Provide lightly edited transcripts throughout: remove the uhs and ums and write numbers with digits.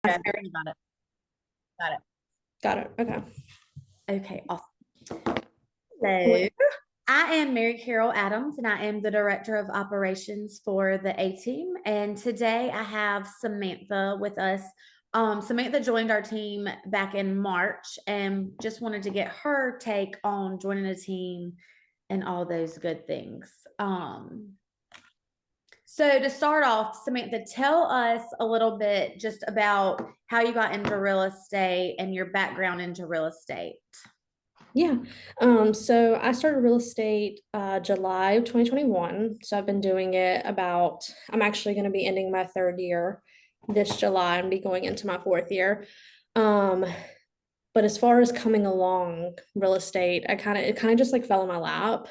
Okay, That's very you got it. Got it. got it. Okay. Okay, awesome. What? So I am Mary Carol Adams, and I am the Director of Operations for the A Team. And today I have Samantha with us. Samantha joined our team back in March and just wanted to get her take on joining a team and all those good things. So to start off, Samantha, tell us a little bit just about how you got into real estate and your background into real estate. Yeah. So I started real estate July of 2021. So I've been doing it I'm actually going to be ending my third year this July and be going into my fourth year. Um, but as far as coming along real estate, it kind of just like fell in my lap.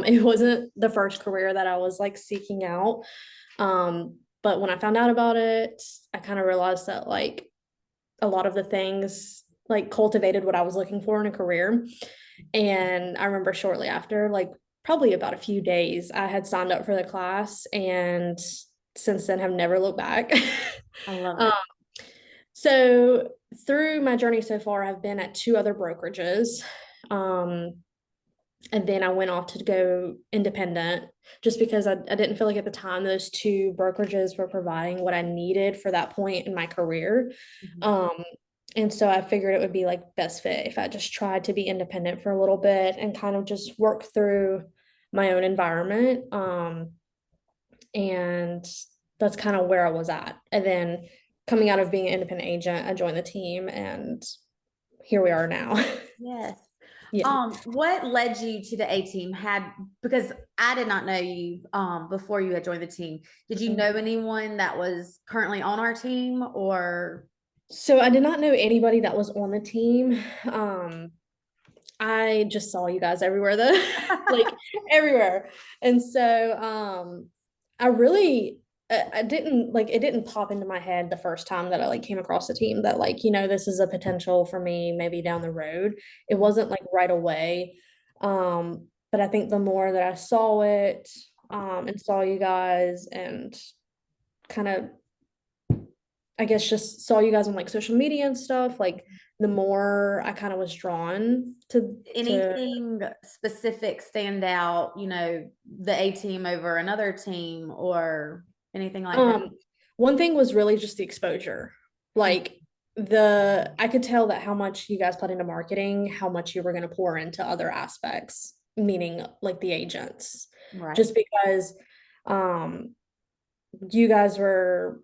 It wasn't the first career that I was like seeking out. But when I found out about it, I kind of realized that like a lot of the things like cultivated what I was looking for in a career. And I remember shortly after, like probably about a few days, I had signed up for the class and since then have never looked back. I love um, it. so through my journey so far, I've been at two other brokerages. Um, and then I went off to go independent just because I didn't feel like at the time those two brokerages were providing what I needed for that point in my career. Mhm. Um, and so I figured it would be like best fit if I just tried to be independent for a little bit and kind of just work through my own environment. And that's kind of where I was at. And then coming out of being an independent agent, I joined the team and here we are now. Yes. Yeah. What led you to the A team? Had because I did not know you before you had joined the team. Did you know anyone that was currently on our team or So I did not know anybody that was on the team. I just saw you guys everywhere though, like everywhere. And so I really I didn't like it didn't pop into my head the first time that I like came across the team that like, this is a potential for me maybe down the road. It wasn't like right away. But I think the more that I saw it and saw you guys and kind of I guess just saw you guys on like social media and stuff, like the more I kind of was drawn to anything specific stand out, the A team over another team or anything like that? um one thing was really just the exposure. Like the I could tell that how much you guys put into marketing, how much you were going to pour into other aspects, meaning like the agents. Right. Just because um you guys were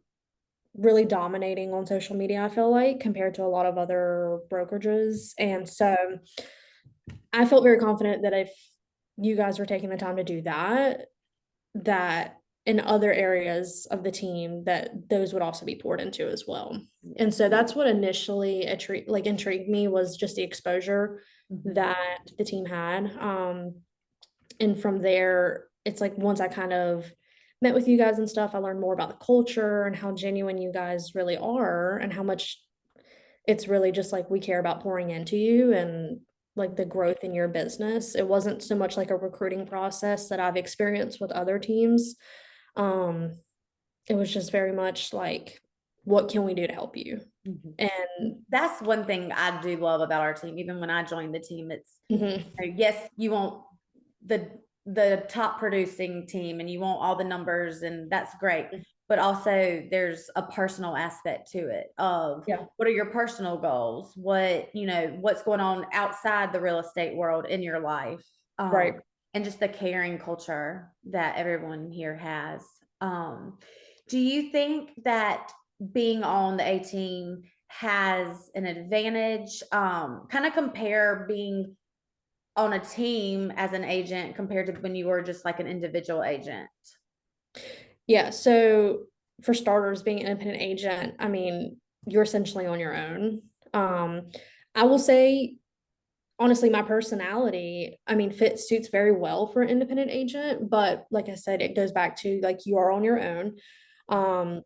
really dominating on social media, I feel like, compared to a lot of other brokerages. And so I felt very confident that if you guys were taking the time to do that, that in other areas of the team, that those would also be poured into as well. Yeah. And so that's what initially intrigued me was just the exposure Mhm. that the team had. And from there, it's like once I kind of met with you guys and stuff, I learned more about the culture and how genuine you guys really are and how much it's really just like we care about pouring into you and like the growth in your business. It wasn't so much like a recruiting process that I've experienced with other teams. Um, it was just very much like, what can we do to help you? Mhm. And That's one thing I do love about our team. Even when I joined the team, it's mhm, yes, you want the top producing team and you want all the numbers and that's great. But also there's a personal aspect to it of yeah, what are your personal goals? What's going on outside the real estate world in your life? right. And just the caring culture that everyone here has. Do you think that being on the A team has an advantage? Kind of compare being on a team as an agent compared to when you were just like an individual agent. Yeah. So for starters, being an independent agent, I mean, you're essentially on your own. I will say honestly, my personality, I mean, fit suits very well for an independent agent, but like I said, it goes back to like you are on your own. Um,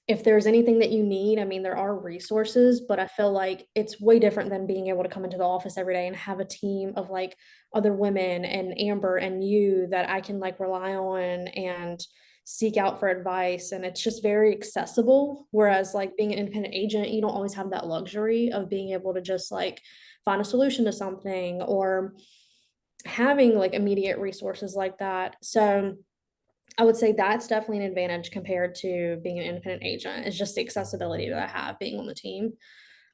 if there's anything that you need, I mean, there are resources, but I feel like it's way different than being able to come into the office every day and have a team of like other women and Amber and you that I can like rely on and seek out for advice, and it's just very accessible. Whereas like being an independent agent, you don't always have that luxury of being able to just like find a solution to something or having like immediate resources like that. So I would say that's definitely an advantage compared to being an independent agent. It's just the accessibility that I have being on the team.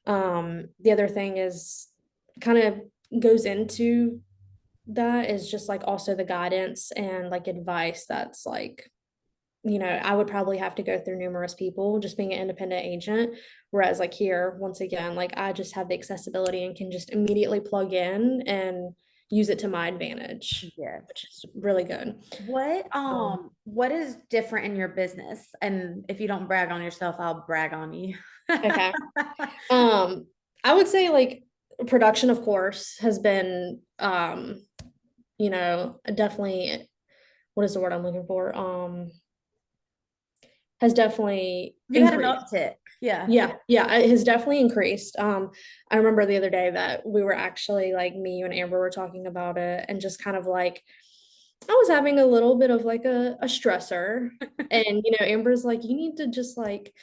The other thing is kind of goes into that is just like also the guidance and like advice that's like, I would probably have to go through numerous people just being an independent agent. Whereas like here, once again, like I just have the accessibility and can just immediately plug in and use it to my advantage, Yes. which is really good. What is different in your business? And if you don't brag on yourself, I'll brag on you. Okay. I would say like production, of course, has been definitely, what is the word I'm looking for? Has definitely You had an increased. uptick. Yeah. Yeah, it has definitely increased. I remember the other day that we were actually like me, you and Amber were talking about it and just kind of like I was having a little bit of like a stressor. And Amber's like, you need to just like,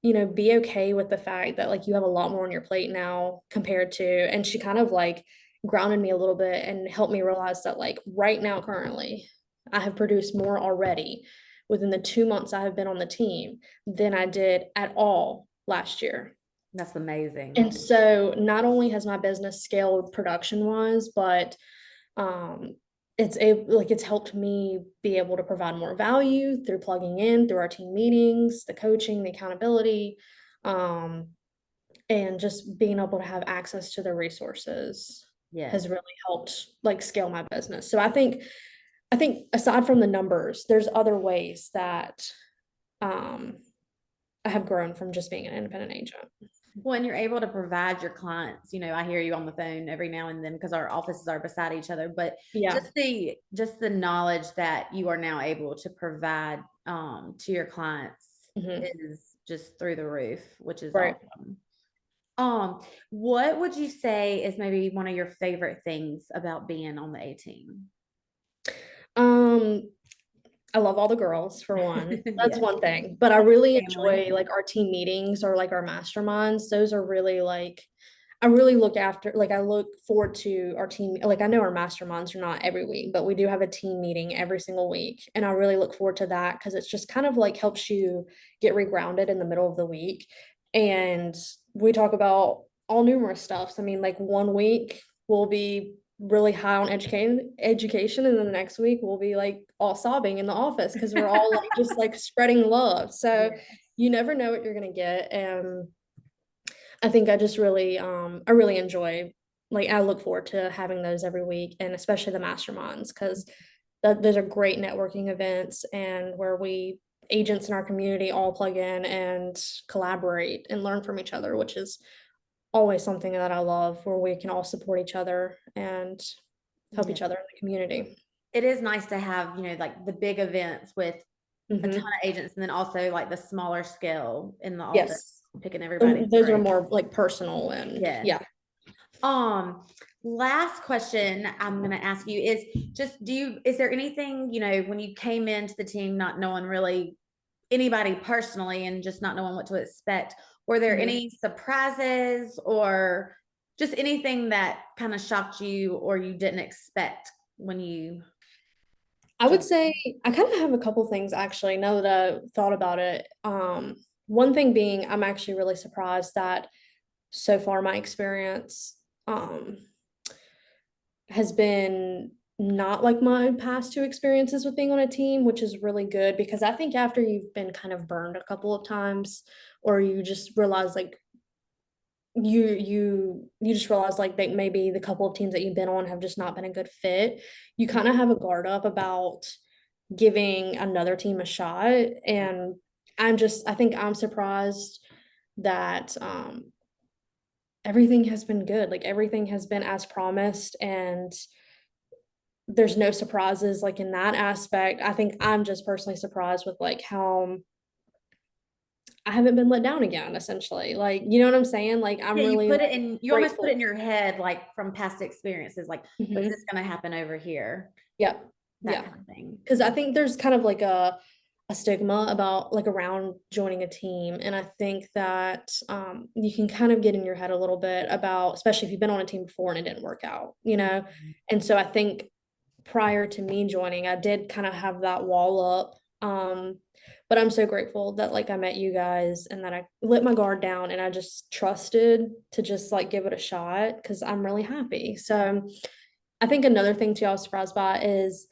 be okay with the fact that like you have a lot more on your plate now compared to, and she kind of like grounded me a little bit and helped me realize that like right now currently I have produced more already within the 2 months I have been on the team than I did at all last year. That's amazing. And so not only has my business scaled production wise, but um it's helped me be able to provide more value through plugging in through our team meetings, the coaching, the accountability, um and just being able to have access to the resources Yes. has really helped like scale my business. So I think aside from the numbers, there's other ways that um I have grown from just being an independent agent. When you're able to provide your clients, I hear you on the phone every now and then because our offices are beside each other, but Yeah. just the knowledge that you are now able to provide to your clients Mhm. is just through the roof, which is Right. awesome. What would you say is maybe one of your favorite things about being on the A team? Um, I love all the girls for one. That's Yes, one thing. But I really family. enjoy like our team meetings or like our masterminds. Those are really like I really look after like I look forward to our team. Like I know our masterminds are not every week, but we do have a team meeting every single week. And I really look forward to that because it's just kind of like helps you get regrounded in the middle of the week. And we talk about all numerous stuffs. I mean, like one week we'll be really high on education, and then the next week we'll be like all sobbing in the office because we're all like just like spreading love. So Yeah. you never know what you're gonna get. And I think I really enjoy, like I look forward to having those every week, and especially the masterminds because those are great networking events and where we agents in our community all plug in and collaborate and learn from each other, which is always something that I love, where we can all support each other and help Yeah. each other in the community. It is nice to have, like the big events with a ton Hmm. of agents and then also like the smaller scale in the office, Yes. picking everybody's Those are brain. more like personal and Yes. yeah. Um, Last question I'm gonna ask you is just is there anything, when you came into the team not knowing really anybody personally and just not knowing what to expect, were there Mhm. any surprises or just anything that kind of shocked you or you didn't expect when you I would joined? say I kind of have a couple things actually now that I thought about it. One thing being I'm actually really surprised that so far my experience um has been not like my past two experiences with being on a team, which is really good because I think after you've been kind of burned a couple of times, or you just realize like you just realize like that maybe the couple of teams that you've been on have just not been a good fit, you kind of have a guard up about giving another team a shot. And I think I'm surprised that everything has been good. Like everything has been as promised, and there's no surprises like in that aspect. I think I'm just personally surprised with like how I haven't been let down again, essentially. Like, you know what I'm saying? Like I'm Yeah, really like you almost put it in grateful. your head, like from past experiences, like, was this Mhm. going to happen over here? Yeah. That Yeah. kind of thing. Because I think there's kind of like a stigma about like around joining a team. And I think that you can kind of get in your head a little bit about, especially if you've been on a team before and it didn't work out, you know? Mhm. And so I think prior to me joining, I did kind of have that wall up. But I'm so grateful that like I met you guys and that I let my guard down and I just trusted to just like give it a shot because I'm really happy. So I think another thing too I was surprised by is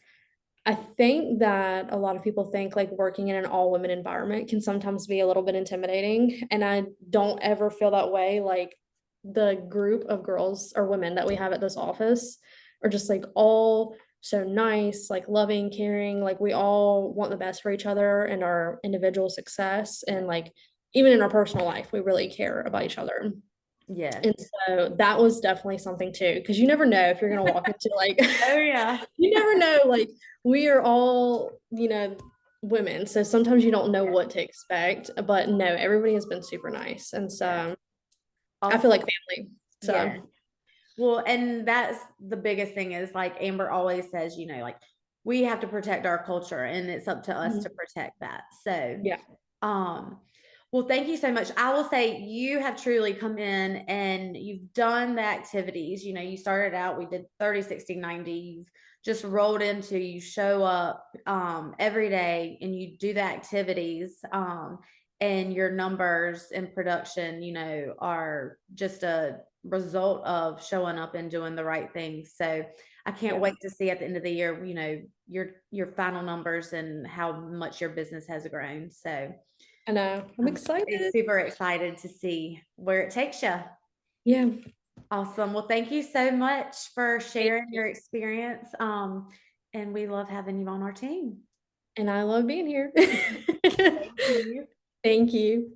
I think that a lot of people think like working in an all women environment can sometimes be a little bit intimidating. And I don't ever feel that way. Like the group of girls or women that we have at this office are just like all so nice, like loving, caring. Like we all want the best for each other and our individual success. And like even in our personal life, we really care about each other. Yes. And so that was definitely something too, because you never know if you're gonna walk into like Oh yeah. you never know, like we are all, women. So sometimes you don't know what to expect. But no, everybody has been super nice. And Yes. so I feel Awesome. like family. Yes. So Well, and that's the biggest thing is like Amber always says, like we have to protect our culture and it's up to us to mhm, protect that. So, yeah. um, well, thank you so much. I will say you have truly come in and you've done the activities. You started out, we did 30, 60, 90. You've just rolled into, you show up every day and you do the activities. And your numbers in production, are just a result of showing up and doing the right things. So I can't Yeah. wait to see at the end of the year, your final numbers and how much your business has grown. So I know. I'm I'm excited. super excited to see where it takes you. Yeah. Awesome. Well, thank you so much for Thank sharing you. your experience. And we love having you on our team. And I love being here. Thank you. Thank you.